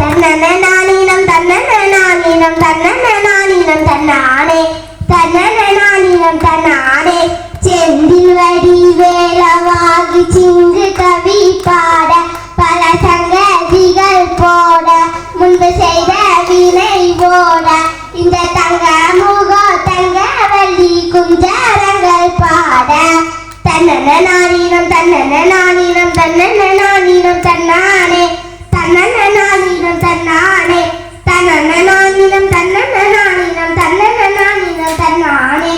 തന്നനാനീനം തന്നനാനീനം തന്നനാനീനം തന്നാണേ തന്നനാനീനം തന്നാണേ ചെന്തിൽ വടി വേളവാകി ചിങ്ക് കവി പാട പല സംഗതികൾ போட முன்பு செய்த வினை போட இந்த தங்க முக தங்க வள்ளி குஞ்சரங்கள் பாட தன்னனானீனம் தன்னனானீனம் தன்னனானீனம் தன்னானே தன்னனானீனம் தன்னானே தன்னனானீனம் தன்னனானீனம் தன்னனானீனம் தன்னானே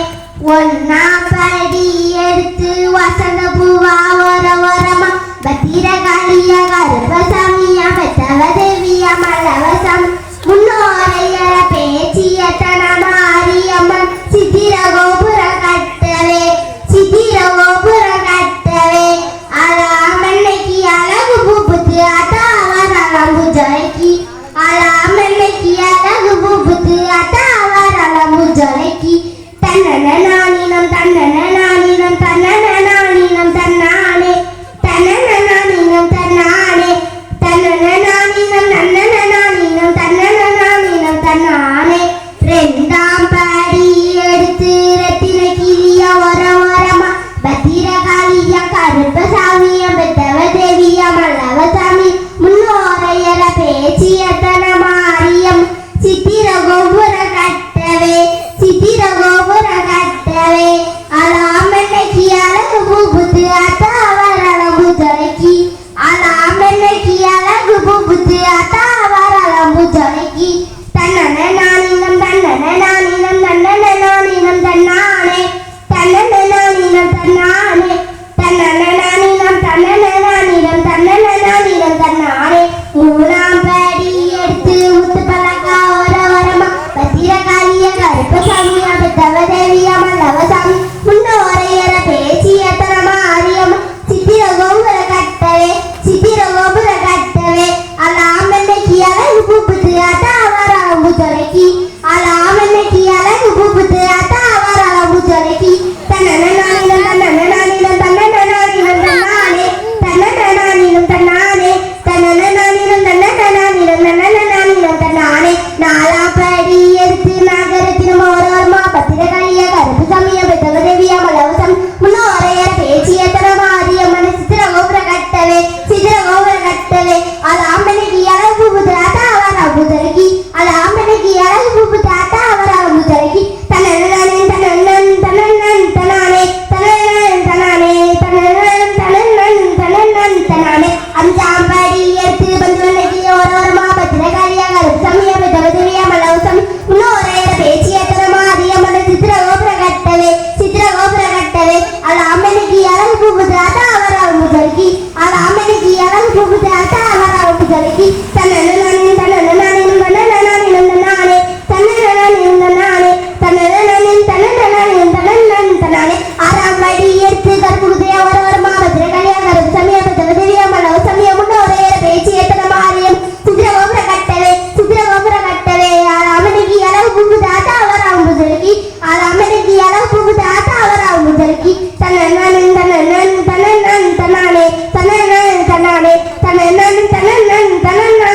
ஒன்னா படி எடுத்து வசந்த பூவா வர வரமா பத்திரகாளிய கருப்பசாமியா பெத்தவ தேவியா மலவசம் முன்னோரையர பேச்சியத்தன மாரியம்மன் சித்திர கோபுர கட்டவே சித்திர கோபுர கட்டவே அலாமன்னைக்கு அழகு பூப்புத்து அத்தாவர் அலம்பு ஜொலைக்கு அலாமன்னைக்கு அழகு பூப்புத்து அத்தாவர் அலம்பு ஜொலைக்கு தன்னனானீனம் தன்னனானீனம் தன்னனானீனம் தன்னானே தன்னனானீனம் தன்னானே தன்னனானீனம் நன்னனானீனம் தன்னனானீனம் தன்னானே ரெண்டாம் படி எடுத்து ரத்தின கிளியா வரமா பத்திரகாளியா கருப்பசாமியா பெத்தவ தேவியா மல்லவசாமி முன்னோரையர பேச்சியத்தன மாரியம் சித்திர கோபுர கட்டவே சித்திர கோபுர கட்டவே அலாமன்னைக்கு அழகு பூப்புத்து அத்தாவர் அலம்பு ஜொலைக்கு அலாமன்னைக்கு அழகு பூப்புத்து அத்தாவர் அலம்பு ஜொலைக்கு தன்னனானீனம் தன்னனானீனம் தன்னனானீனம் தன்னானே தன்னனானீனம் தன்னானே தன்னனானீனம் தன்னனானீனம் தன்னனானீனம் தன்னானே மூணாம் படி எடுத்து முத்து பலகா வரமா பத்திரகாளிய கருப்பசாமியா பெத்தவ தேவியா மல்லவசாமி முன்னோரையர பேச்சியத்தன மாரியம் சித்திர கோபுர கட்டவே சித்திர கோபுர கட்டவே அலாமன்னைக்கு அழகு பூப்புத்து அத்தாவர் அலம்பு ஜொலைக்கு அலாமன்னைக்கு அழகு பூப்புத்து அத்தாவர் அலம்பு ஜொலைக்கு தன்னனானீனம் தன்னனானீனம் தன்னனானீனம் தன்னானே தன்னனானீனம் தன்னானே தன்னனானீனம் தன்னனானீனம் தன்னனானீனம் தன்னானே நாலாம் படி எடுத்து நகரத்தின் ஓரோர்மா பத்திரகாளிய கருப்பசாமியா பெத்தவ தேவியா மலவசம் முன்னோரையர பேச்சியத்தன மாரியம்மன் சித்திர கோபுர கட்டவே சித்திர கோபுர கட்டவே அலாமன்னைக்கு அழகு பூப்புத்து அத்தாவர் அலம்பு ஜொலைக்கு அலாமன்னைக்கு அழகு பூப்புத்து அத்தாவர் அலம்பு ஜொலைக்கு தன்னனானே தன்னன் தன்னன் தன்னானே தன்னன் தன்னானே தன்னன் தன்னன் தன்னன் தன்னானே அஞ்சாம் படி எடுத்து பஞ்சுவன்னைக்கு ஓரோர்மா பத்திரகாளியா கருப்பசாமியா பெத்தவ தேவியா மலவசம் முன்னோரையர பேச்சியத்தன மாரியம்மன் சித்திர கோபுர கட்டவே சித்திர கோபுர கட்டவே அலாமன்னைக்கு அழகு பூப்புத்து அத்தாவர் அலம்பு ஜொலைக்கு அலாமன்னைக்கு அழகு பூப்புத்து அத்தாவர் அலம்பு ஜொலைக்கு தன்னனானீனம் தன்னனானீனம் தன்னனானீனம் தன்னானே தன்னனானீனம் தன்னானே தன்னனானீனம் தன்னனானீனம் தன்னன் தன்னானே ஆறாம் படி எடுத்து கற்புகுதையா வரமா பத்திரகாளியா கருப்பசாமியா பெத்தவ தேவியா மலவசாமியா முன்னோரையர பேச்சியத்தன மாரியம் சித்திர கோபுர கட்டவே சித்திர கோபுர கட்டவே அலாமன்னைக்கு அழகு பூப்புத்து அத்தாவர் அலம்பு ஜொலைக்கு அலாமன்னைக்கு அழகு பூப்புத்து அத்தாவர் அலம்பு ஜொலைக்கு தன்னனானீனம் தன்னன் தன்னன் தன்னானே தன்னனானே தன்னானே தன்னனானே தன்னன் தன்னன்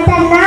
തന്നാനേ